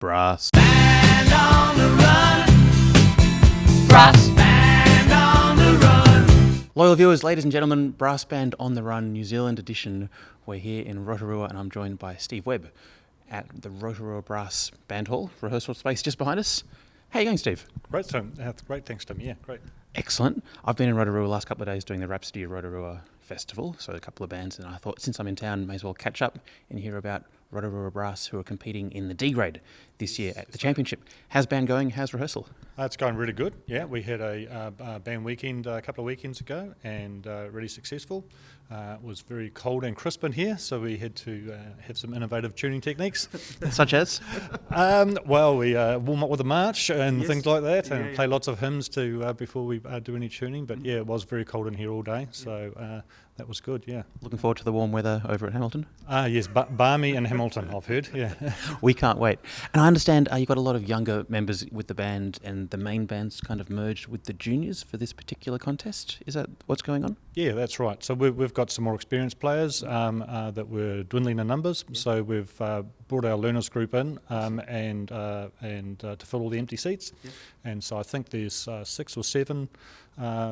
Brass. Band on the run. Brass band on the run. Loyal viewers, ladies and gentlemen, Brass Band on the Run, New Zealand edition. We're here in Rotorua and I'm joined by Steve Webb at the Rotorua Brass Band Hall, rehearsal space just behind us. How are you going, Steve? Great, Tim. Great, thanks, Tim. Yeah, great. Excellent. I've been in Rotorua the last couple of days doing the Rhapsody of Rotorua Festival, so a couple of bands, and I thought since I'm in town, may as well catch up and hear about Rotorua Brass, who are competing in the D grade this year at the championship. How's band going? How's rehearsal? It's going really good. Yeah, we had a band weekend a couple of weekends ago and really successful. It was very cold and crisp in here, so we had to have some innovative tuning techniques. Such as? Well, we warm up with a march and things like that, and Yeah. play lots of hymns to before we do any tuning. But yeah, it was very cold in here all day, so that was good. Yeah. Looking forward to the warm weather over at Hamilton? Yes, balmy in Hamilton, I've heard. Yeah. We can't wait. And I understand you've got a lot of younger members with the band, and the main band's kind of merged with the juniors for this particular contest. Is that what's going on? Yeah, that's right. So we've got some more experienced players that were dwindling in numbers. So we've brought our learners group in and to fill all the empty seats. And so I think there's 6 or 7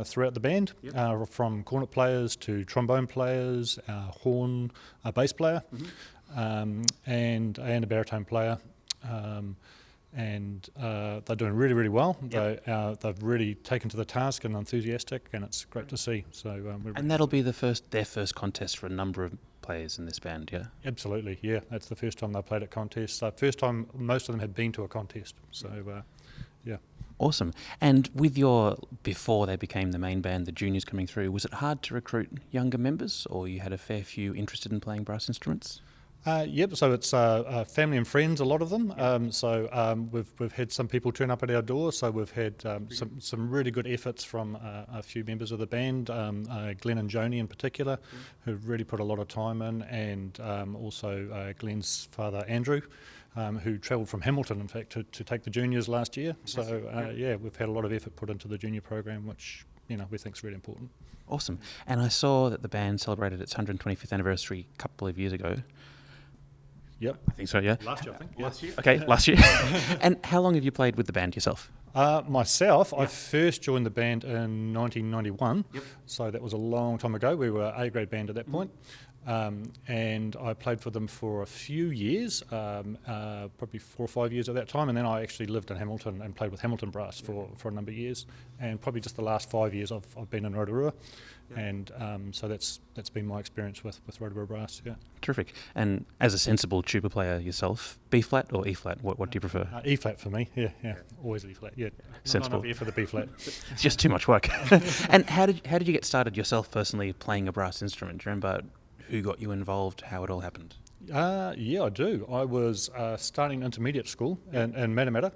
throughout the band, from cornet players to trombone players, horn, a bass player, and a baritone player. And they're doing really, really well. They've really taken to the task and enthusiastic, and it's great to see. So, And that'll be their first contest for a number of players in this band, yeah? Absolutely, yeah. That's the first time they played at contests. First time most of them had been to a contest. So, yeah. Awesome. And with before they became the main band, the juniors coming through, was it hard to recruit younger members, or you had a fair few interested in playing brass instruments? Yep. So it's family and friends, a lot of them. We've had some people turn up at our door. So we've had some really good efforts from a few members of the band, Glenn and Joni in particular, who've really put a lot of time in, and also Glenn's father Andrew, who travelled from Hamilton, in fact, to take the juniors last year. So we've had a lot of effort put into the junior program, which we think is really important. Awesome. And I saw that the band celebrated its 125th anniversary a couple of years ago. Yep. I think so, yeah. Last year, I think. Last year? Okay, last year. And how long have you played with the band yourself? Myself, I first joined the band in 1991, so that was a long time ago. We were a grade band at that point, and I played for them for a few years, probably 4 or 5 years at that time, and then I actually lived in Hamilton and played with Hamilton Brass for a number of years, and probably just the last 5 years I've been in Rotorua. And so that's been my experience with Rotorua Brass. Yeah. Terrific. And as a sensible tuba player yourself, B flat or E flat? What do you prefer? E flat for me. Yeah. Always E flat. Yeah. Sensible. Not enough E for the B flat. It's just too much work. And how did you get started yourself personally playing a brass instrument? Do you remember who got you involved? How it all happened? Yeah, I do. I was starting intermediate school in Matamata,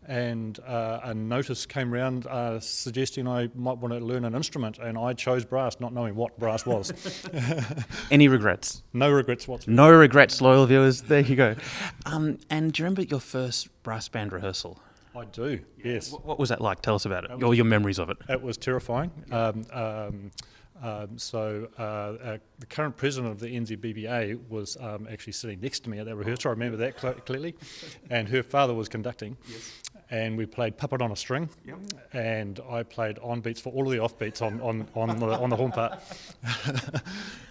and a notice came round suggesting I might want to learn an instrument, and I chose brass, not knowing what brass was. Any regrets? No regrets whatsoever. No regrets, loyal viewers. There you go. And do you remember your first brass band rehearsal? I do, yes. What was that like? Tell us about it. Your memories of it. It was terrifying. The current president of the NZBBA was actually sitting next to me at that rehearsal. I remember that clearly. And her father was conducting. Yes. And we played Puppet on a String. Yep. And I played on beats for all of the off beats on the horn part.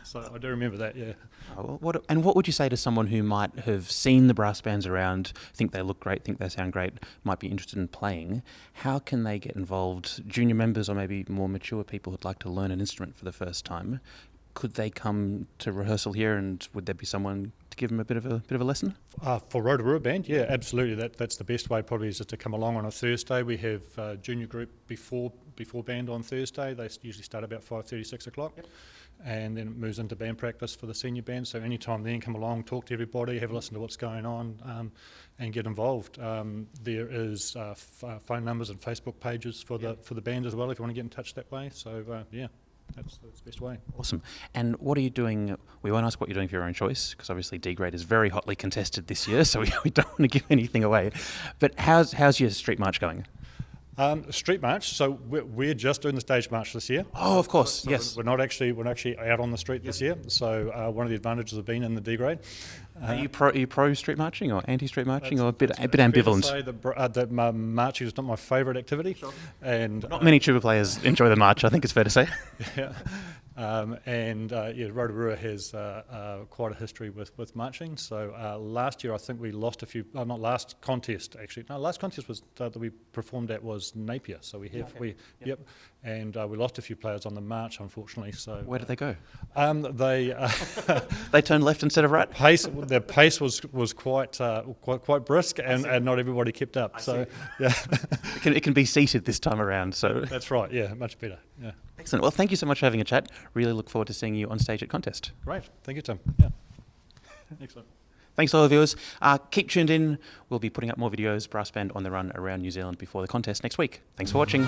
So I do remember that, yeah. What would you say to someone who might have seen the brass bands around, think they look great, think they sound great, might be interested in playing? How can they get involved? Junior members or maybe more mature people who'd like to learn an instrument for the first time, could they come to rehearsal here, and would there be someone to give them a bit of a lesson? For Rotorua Band, yeah, absolutely. That's the best way probably, is just to come along on a Thursday. We have a junior group before band on Thursday. They usually start about 5:30, 6 o'clock. Yep. And then it moves into band practice for the senior band. So anytime then, come along, talk to everybody, have a listen to what's going on, and get involved. There is phone numbers and Facebook pages for the band as well if you want to get in touch that way. So that's the best way. Awesome. And what are you doing? We won't ask what you're doing for your own choice, because obviously D grade is very hotly contested this year, so we don't want to give anything away. But how's your street march going? Street march. So we're just doing the stage march this year. Oh, of course, So yes. we're not actually out on the street this year. So one of the advantages of being in the D grade. Are you pro street marching or anti-street marching, or a bit It's ambivalent? fair to say that marching is not my favourite activity, and Not many tuba players enjoy the march, I think it's fair to say. yeah. Rotorua has quite a history with marching. So last year I think we lost a few. Not last contest actually. No, last contest was that we performed at was Napier. So we lost a few players on the march, unfortunately. So Where did they go? They They turned left instead of right? their pace was quite brisk, and not everybody kept up. So yeah, It can be seated this time around, so... that's right. Yeah, much better. Yeah, Excellent. Well, thank you so much for having a chat. Really look forward to seeing you on stage at Contest. great. Thank you, Tim. Yeah, excellent. Thanks to all the viewers. Keep tuned in. We'll be putting up more videos, Brass Band on the run around New Zealand before the contest next week. Thanks for watching.